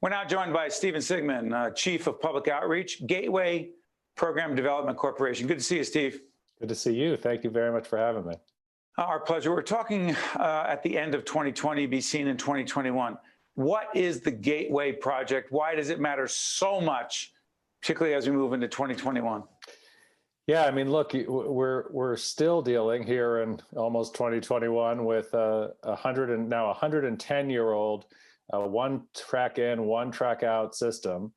We're now joined by Stephen Sigmund, Chief of Public Outreach, Gateway Program Development Corporation. Good to see you, Steve. Good to see you. Thank you very much for having me. Our pleasure. We're talking at the end of 2020, be seen in 2021. What is the Gateway project? Why does it matter so much, particularly as we move into 2021? Yeah, I mean, look, we're still dealing here in almost 2021 with a 110-year-old one track in, one track out system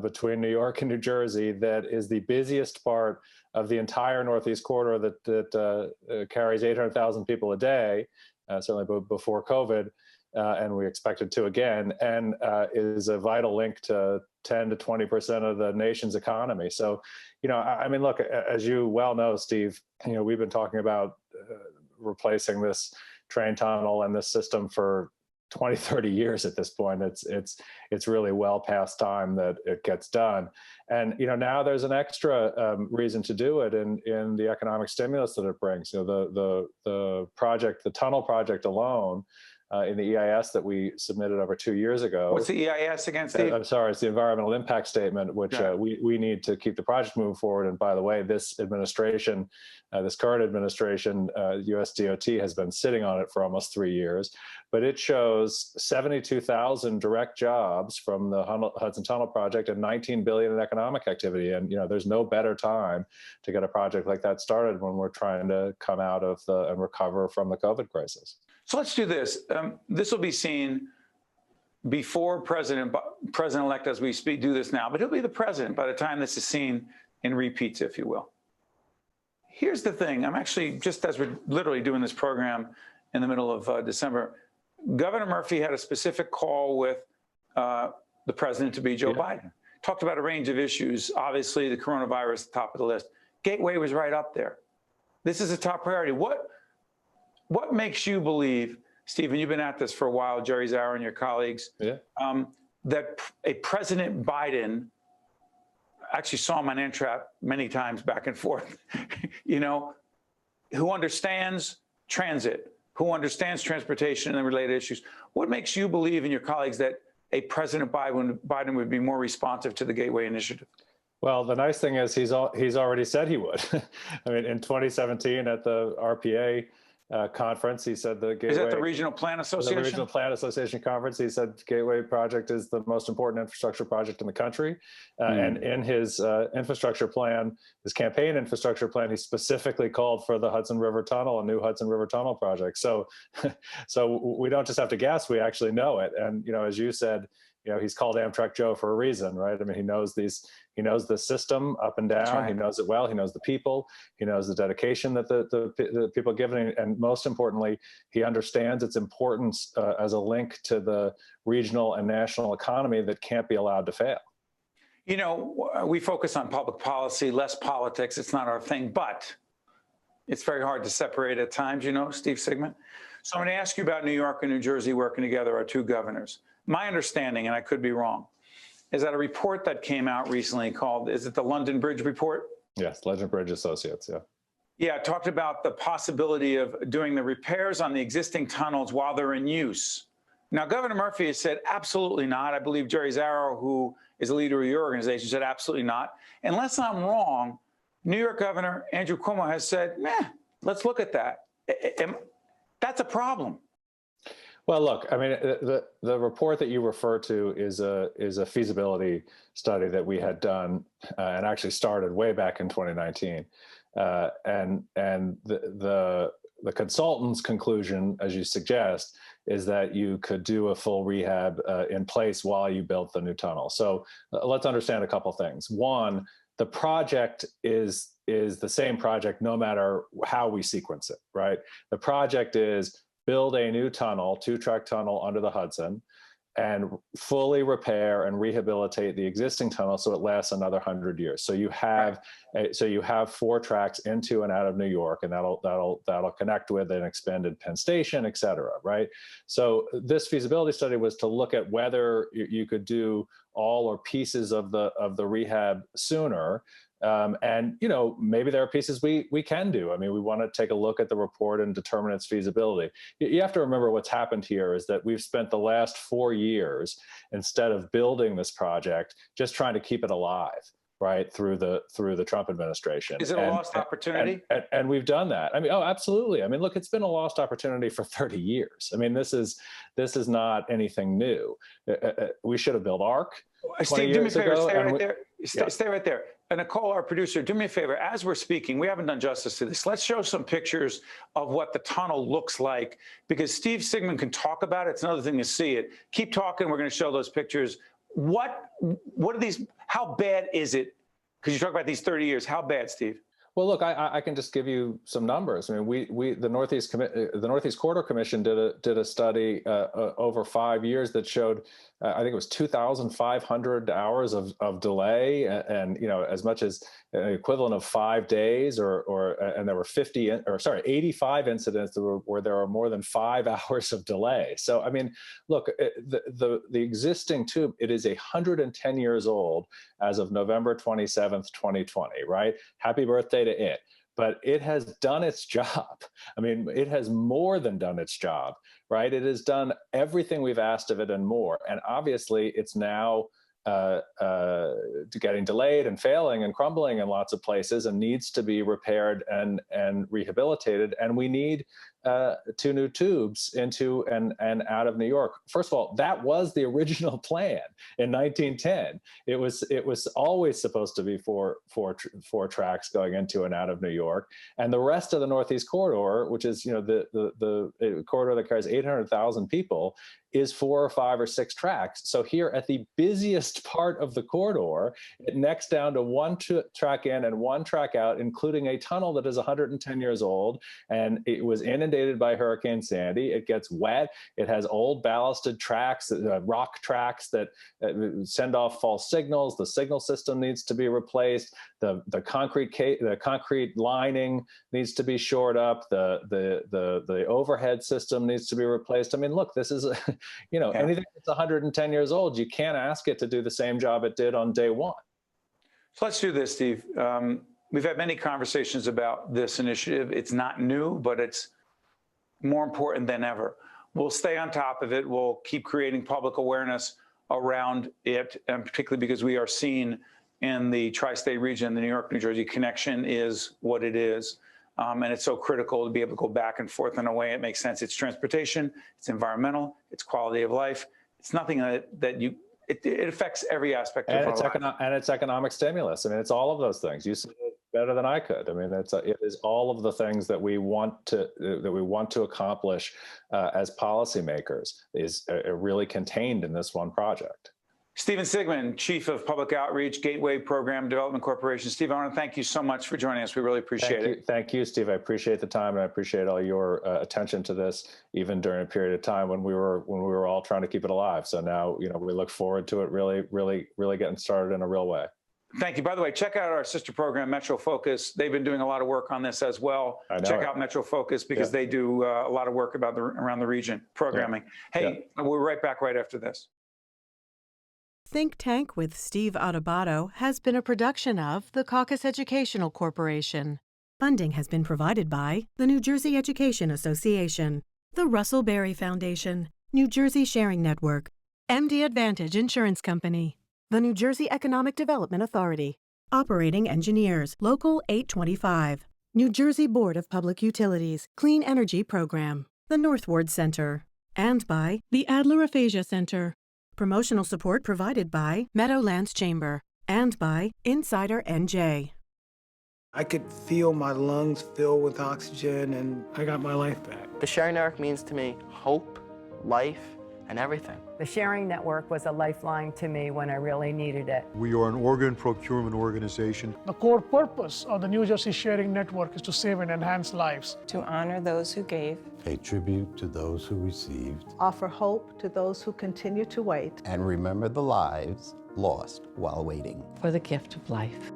between New York and New Jersey that is the busiest part of the entire Northeast corridor that carries 800,000 people a day, certainly before COVID, and we expect it to again, and is a vital link to 10 to 20% of the nation's economy. So, I mean, look, as you well know, Steve, we've been talking about replacing this train tunnel and this system for 20, 30 years at this point. It's really well past time that it gets done. And, now there's an extra reason to do it in the economic stimulus that it brings. The tunnel project alone, in the EIS that we submitted over 2 years ago. What's the EIS again, Steve? I'm sorry, it's the environmental impact statement, which we need to keep the project moving forward. And by the way, this administration, this current administration, US DOT has been sitting on it for almost 3 years, but it shows 72,000 direct jobs from the Hudson Tunnel project and 19 billion in economic activity. And, there's no better time to get a project like that started when we're trying to come out of and recover from the COVID crisis. So let's do this. This will be seen before President-elect as we speak, do this now, but he'll be the president by the time this is seen in repeats, if you will. Here's the thing. I'm actually, just as we're literally doing this program in the middle of December, Governor Murphy had a specific call with the president to be Joe Biden. Talked about a range of issues. Obviously, the coronavirus, top of the list. Gateway was right up there. This is a top priority. What makes you believe, Stephen, you've been at this for a while, Jerry Zauer and your colleagues, that a President Biden, actually saw him on Amtrak many times back and forth, who understands transit, who understands transportation and the related issues. What makes you believe in your colleagues that a President Biden would be more responsive to the Gateway Initiative? Well, the nice thing is he's already said he would. I mean, in 2017 at the RPA conference, he said the Gateway— Is that the Regional Plan Association? The Regional Plan Association conference, he said Gateway project is the most important infrastructure project in the country. And in his infrastructure plan, his campaign infrastructure plan, he specifically called for the Hudson River Tunnel, a new Hudson River Tunnel project. So we don't just have to guess, we actually know it. And, as you said, he's called Amtrak Joe for a reason, right? I mean, he knows the system up and down. Right. He knows it well. He knows the people. He knows the dedication that the people give it. And most importantly, he understands its importance as a link to the regional and national economy that can't be allowed to fail. We focus on public policy, less politics. It's not our thing, but it's very hard to separate at times, Steve Sigmund. So I'm going to ask you about New York and New Jersey working together, our two governors. My understanding, and I could be wrong, is that a report that came out recently called, is it the London Bridge Report? Yes, London Bridge Associates, yeah. Yeah, it talked about the possibility of doing the repairs on the existing tunnels while they're in use. Now, Governor Murphy has said absolutely not. I believe Jerry Zauer, who is a leader of your organization, said absolutely not. Unless I'm wrong, New York Governor Andrew Cuomo has said, let's look at that. That's a problem. Well, look, I mean, the report that you refer to is a feasibility study that we had done and actually started way back in 2019. And the consultant's conclusion, as you suggest, is that you could do a full rehab in place while you built the new tunnel. So let's understand a couple things. One, the project is the same project no matter how we sequence it, right? The project is build a new tunnel, two-track tunnel under the Hudson, and fully repair and rehabilitate the existing tunnel so it lasts another 100 years. So you have four tracks into and out of New York, and that'll connect with an expanded Penn Station, et cetera, right? So this feasibility study was to look at whether you could do all or pieces of the rehab sooner, And, maybe there are pieces we can do. I mean, we want to take a look at the report and determine its feasibility. You have to remember what's happened here is that we've spent the last 4 years, instead of building this project, just trying to keep it alive, right, through the Trump administration. Is it a lost opportunity? And we've done that. I mean, oh, absolutely. I mean, look, it's been a lost opportunity for 30 years. I mean, this is not anything new. We should have built ARC. Steve, do me a favor, stay right there. Stay right there. And Nicole, our producer, do me a favor. As we're speaking, we haven't done justice to this. Let's show some pictures of what the tunnel looks like, because Steve Sigmund can talk about it. It's another thing to see it. Keep talking. We're going to show those pictures. What are these? How bad is it? Because you talk about these 30 years. How bad, Steve? Well, look, I can just give you some numbers. I mean, the Northeast Corridor Commission did a study over 5 years that showed, I think it was 2,500 hours of delay, and as much as an equivalent of 5 days, and there were 85 incidents where there were more than 5 hours of delay. So I mean, look, the existing tube, it is 110 years old as of November 27th, 2020. Right? Happy birthday to it. But it has done its job. I mean, it has more than done its job, right? It has done everything we've asked of it and more. And obviously, it's now getting delayed and failing and crumbling in lots of places, and needs to be repaired and rehabilitated. And we need 2 new tubes into and out of New York. First of all, that was the original plan in 1910. It was always supposed to be four tracks going into and out of New York, and the rest of the Northeast Corridor, which is the corridor that carries 800,000 people, is 4 or 5 or 6 tracks. So here at the busiest part of the corridor, it necks down to 1 track in and 1 track out, including a tunnel that is 110 years old, and it was inundated by Hurricane Sandy. It gets wet. It has old ballasted tracks, rock tracks that send off false signals. The signal system needs to be replaced. The concrete lining needs to be shored up. The overhead system needs to be replaced. I mean, look, this is anything that's 110 years old, you can't ask it to do the same job it did on day one. So let's do this, Steve. We've had many conversations about this initiative. It's not new, but it's more important than ever. We'll stay on top of it. We'll keep creating public awareness around it, and particularly because we are seeing in the tri-state region, the New York, New Jersey connection is what it is. And it's so critical to be able to go back and forth in a way it makes sense. It's transportation, it's environmental, it's quality of life. It's nothing it affects every aspect of our life. And it's economic stimulus. I mean, it's all of those things. You said it better than I could. I mean, it is all of the things that we want to accomplish as policymakers is really contained in this one project. Stephen Sigmund, Chief of Public Outreach, Gateway Program Development Corporation. Steve, I want to thank you so much for joining us. We really appreciate it. Thank you, Steve. I appreciate the time, and I appreciate all your attention to this, even during a period of time when we were all trying to keep it alive. So now, we look forward to it really getting started in a real way. Thank you. By the way, check out our sister program, Metro Focus. They've been doing a lot of work on this as well. Check out Metro Focus because they do a lot of work around the region programming. Yeah. Hey, we're right back right after this. Think Tank with Steve Adubato has been a production of the Caucus Educational Corporation. Funding has been provided by the New Jersey Education Association, the Russell Berry Foundation, New Jersey Sharing Network, MD Advantage Insurance Company, the New Jersey Economic Development Authority, Operating Engineers, Local 825, New Jersey Board of Public Utilities, Clean Energy Program, the Northward Center, and by the Adler Aphasia Center. Promotional support provided by Meadowlands Chamber and by Insider NJ. I could feel my lungs fill with oxygen, and I got my life back. The Sharing Network means to me hope, life, and everything. The Sharing Network was a lifeline to me when I really needed it. We are an organ procurement organization. The core purpose of the New Jersey Sharing Network is to save and enhance lives. To honor those who gave. Pay tribute to those who received. Offer hope to those who continue to wait. And remember the lives lost while waiting. For the gift of life.